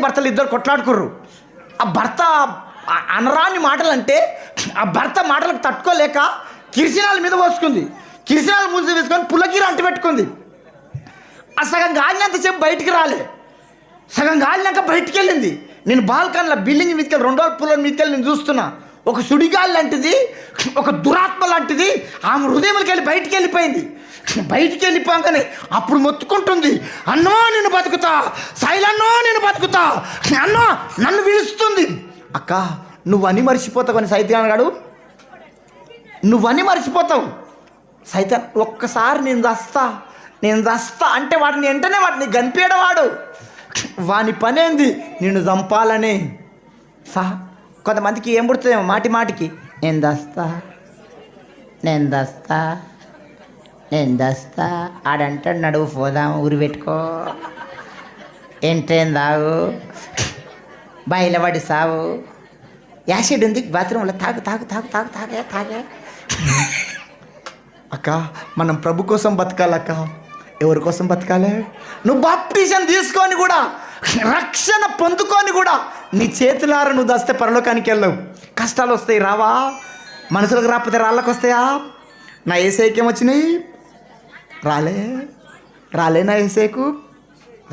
భర్తలు ఇద్దరు కొట్లాడుకుర్రు. ఆ భర్త అనరాని మాటలు అంటే ఆ భర్త మాటలకు తట్టుకోలేక కిరసనాల మీద పోసుకుంది. కిరసనాలు ముందు వేసుకొని పుల్లకీర అంటు పెట్టుకుంది. ఆ సగం గాలినంతసేపు బయటికి రాలే. సగం గాలినాక బయటికి వెళ్ళింది. నేను బాల్కన్లో బిల్డింగ్ మీదకెళ్ళి 2 పుల్ల మీదకెళ్ళి నేను చూస్తున్నా. ఒక సుడిగాలి లాంటిది, ఒక దురాత్మ లాంటిది ఆమె హృదయంలోకి వెళ్ళి బయటికి వెళ్ళిపోయింది. బయటికి వెళ్ళిపోగానే అప్పుడు మొత్తుకుంటుంది, అన్నో నేను బతుకుతా, శైలన్నో నేను బతుకుతా, అన్నో నన్ను పిలుస్తుంది. అక్క నువ్వని మర్చిపోతావు అని సైతాన్ గాడు, నువ్వని మర్చిపోతావు. సైతాన్ ఒక్కసారి నేను దస్తా అంటే వాడిని వెంటనే వాడిని గనిపేడవాడు. వాని పని ఏంది నిన్ను చంపాలని. కొంతమందికి ఏం పుడుతుందేమో మాటికి నేను దస్తా ఆడంటాడు, నడువు పోదాం ఊరి పెట్టుకో, ఏంటేం తాగు, బయలుపడి సావు, యాసిడ్ ఉంది బాత్రూంలో, తాగే. అక్క మనం ప్రభు కోసం బతకాలక్క. ఎవరి కోసం బతకాలి? నువ్వు బాప్టిజం తీసుకొని కూడా, రక్షణ పొందుకొని కూడా నీ చేతులారా నువ్వు దస్తే పరలోకానికి వెళ్ళవు. కష్టాలు వస్తాయి, రావా? మనుషులకు రాకపోతే రాళ్ళకు వస్తాయా? నా ఏసైకి ఏమొచ్చినాయి? రాలే నా ఏసైకు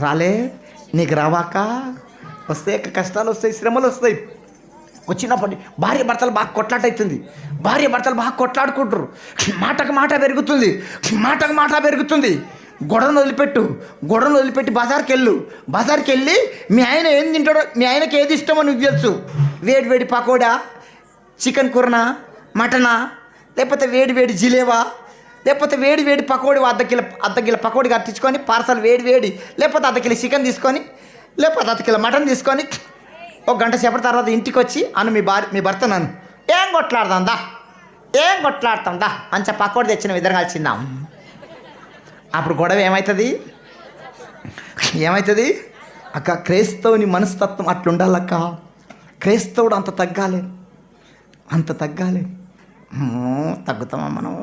రాలే. నీకు రావాక వస్తాయి, కష్టాలు వస్తాయి, శ్రమలు వస్తాయి. వచ్చినప్పటి భార్య భర్తలు బాగా కొట్లాటవుతుంది. భార్య భర్తలు బాగా కొట్లాడుకుంటారు. మాటకు మాట పెరుగుతుంది. గొడవను వదిలిపెట్టి బజార్కి వెళ్ళి మీ ఆయన ఏం తింటాడో, మీ ఆయనకి ఏది ఇష్టమో నువ్వు తెలుసు. వేడి పకోడా, చికెన్ కూరనా, మటనా, లేకపోతే వేడి జిలేవా, లేకపోతే వేడి పకోడీ అర్ధ కిలో పకోడీ కట్టించుకొని పార్సల్ వేడి, లేకపోతే అర్ధ కిలో చికెన్ తీసుకొని, లేకపోతే అర్ధ కిలో మటన్ తీసుకొని 1 గంట సేపటి తర్వాత ఇంటికి వచ్చి మీ భర్త నన్ను ఏం కొట్లాడుతుందా మంచిగా పకోడీ తెచ్చిన ఇద్దరం కలిసిందాం. అప్పుడు గొడవ ఏమవుతుంది అక్క? క్రైస్తవుని మనస్తత్వం అట్లుండాలక్క. క్రైస్తవుడు అంత తగ్గాలి. తగ్గుతామా మనం?